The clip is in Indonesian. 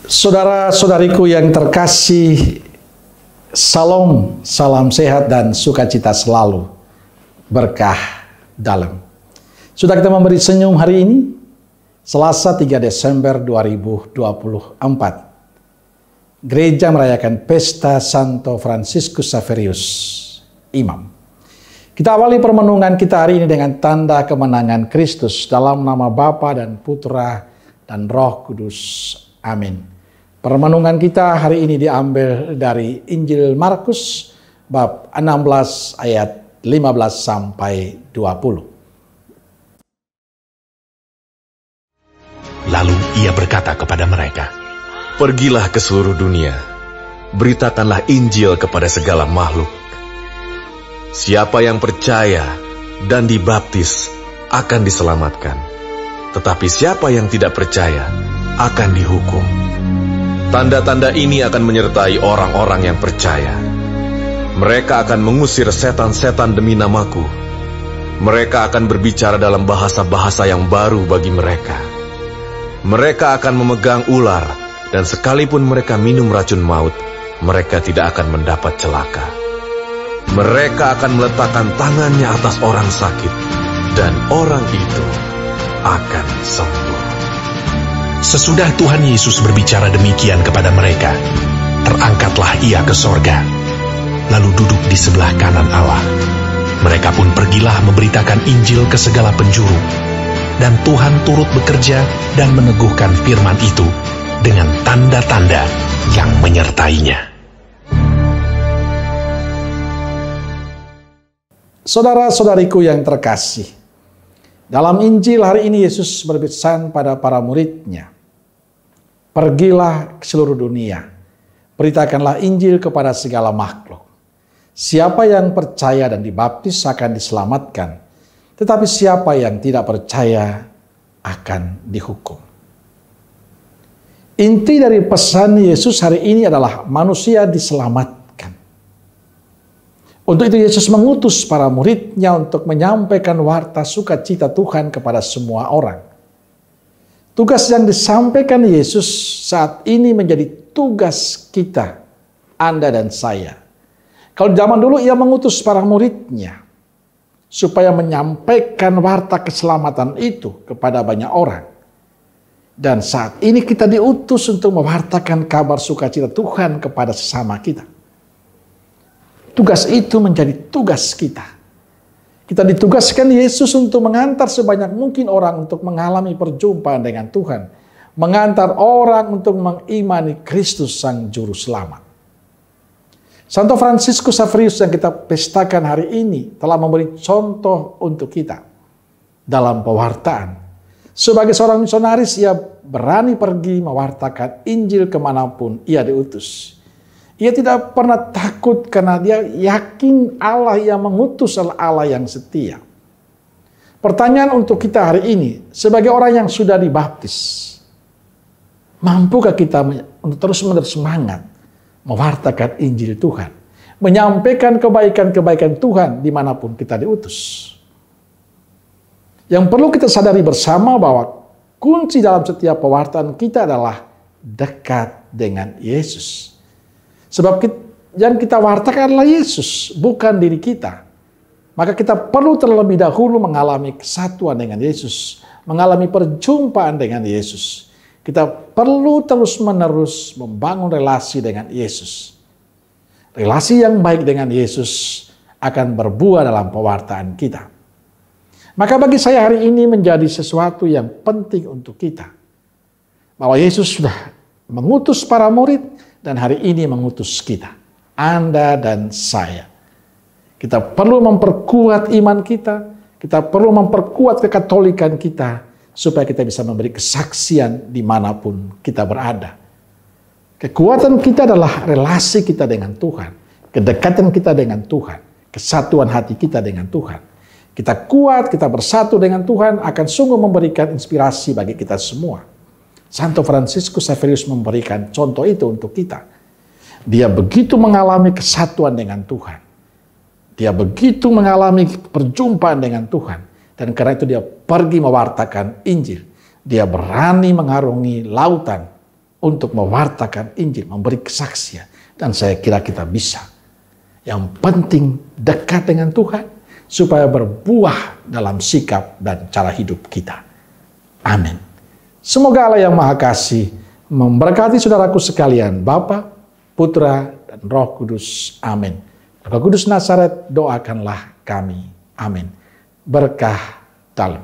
Saudara-saudariku yang terkasih, salam, salam sehat dan sukacita selalu, berkah dalam. Sudah kita memberi senyum hari ini, Selasa 3 Desember 2024. Gereja merayakan pesta Santo Fransiskus Xaverius, Imam. Kita awali permenungan kita hari ini dengan tanda kemenangan Kristus dalam nama Bapa dan Putra dan Roh Kudus. Amin. Permenungan kita hari ini diambil dari Injil Markus bab 16 ayat 15 sampai 20. Lalu ia berkata kepada mereka, "Pergilah ke seluruh dunia, beritakanlah Injil kepada segala makhluk. Siapa yang percaya dan dibaptis akan diselamatkan, tetapi siapa yang tidak percaya akan dihukum. Tanda-tanda ini akan menyertai orang-orang yang percaya. Mereka akan mengusir setan-setan demi namaku. Mereka akan berbicara dalam bahasa-bahasa yang baru bagi mereka. Mereka akan memegang ular, dan sekalipun mereka minum racun maut, mereka tidak akan mendapat celaka. Mereka akan meletakkan tangannya atas orang sakit, dan orang itu akan sembuh." Sesudah Tuhan Yesus berbicara demikian kepada mereka, terangkatlah ia ke sorga, lalu duduk di sebelah kanan Allah. Mereka pun pergilah memberitakan Injil ke segala penjuru, dan Tuhan turut bekerja dan meneguhkan firman itu dengan tanda-tanda yang menyertainya. Saudara-saudariku yang terkasih, dalam Injil hari ini Yesus berpesan pada para muridnya, "Pergilah ke seluruh dunia, beritakanlah Injil kepada segala makhluk. Siapa yang percaya dan dibaptis akan diselamatkan, tetapi siapa yang tidak percaya akan dihukum." Inti dari pesan Yesus hari ini adalah manusia diselamatkan. Untuk itu Yesus mengutus para muridnya untuk menyampaikan warta sukacita Tuhan kepada semua orang. Tugas yang disampaikan Yesus saat ini menjadi tugas kita, Anda dan saya. Kalau zaman dulu ia mengutus para muridnya supaya menyampaikan warta keselamatan itu kepada banyak orang. Dan saat ini kita diutus untuk mewartakan kabar sukacita Tuhan kepada sesama kita. Tugas itu menjadi tugas kita. Kita ditugaskan Yesus untuk mengantar sebanyak mungkin orang untuk mengalami perjumpaan dengan Tuhan. Mengantar orang untuk mengimani Kristus Sang Juru Selamat. Santo Fransiskus Xaverius yang kita pestakan hari ini telah memberi contoh untuk kita dalam pewartaan. Sebagai seorang misionaris, ia berani pergi mewartakan Injil kemanapun ia diutus. Ia tidak pernah takut karena dia yakin Allah yang mengutus adalah Allah yang setia. Pertanyaan untuk kita hari ini, sebagai orang yang sudah dibaptis, mampukah kita untuk terus-menerus semangat mewartakan Injil Tuhan, menyampaikan kebaikan-kebaikan Tuhan dimanapun kita diutus? Yang perlu kita sadari bersama bahwa kunci dalam setiap pewartaan kita adalah dekat dengan Yesus. Sebab yang kita wartakan adalah Yesus, bukan diri kita. Maka kita perlu terlebih dahulu mengalami kesatuan dengan Yesus, mengalami perjumpaan dengan Yesus. Kita perlu terus-menerus membangun relasi dengan Yesus. Relasi yang baik dengan Yesus akan berbuah dalam pewartaan kita. Maka bagi saya hari ini menjadi sesuatu yang penting untuk kita. Bahwa Yesus sudah mengutus para murid, dan hari ini mengutus kita, Anda dan saya. Kita perlu memperkuat iman kita, kita perlu memperkuat kekatolikan kita, supaya kita bisa memberi kesaksian dimanapun kita berada. Kekuatan kita adalah relasi kita dengan Tuhan, kedekatan kita dengan Tuhan, kesatuan hati kita dengan Tuhan. Kita kuat, kita bersatu dengan Tuhan, akan sungguh memberikan inspirasi bagi kita semua. Santo Fransiskus Xaverius memberikan contoh itu untuk kita. Dia begitu mengalami kesatuan dengan Tuhan. Dia begitu mengalami perjumpaan dengan Tuhan. Dan karena itu dia pergi mewartakan Injil. Dia berani mengarungi lautan untuk mewartakan Injil, memberi kesaksian. Dan saya kira kita bisa. Yang penting dekat dengan Tuhan, supaya berbuah dalam sikap dan cara hidup kita. Amin. Semoga Allah yang Maha Kasih memberkati saudaraku sekalian, Bapa, Putra, dan Roh Kudus. Amin. Roh Kudus Nazaret, doakanlah kami. Amin. Berkah dalam.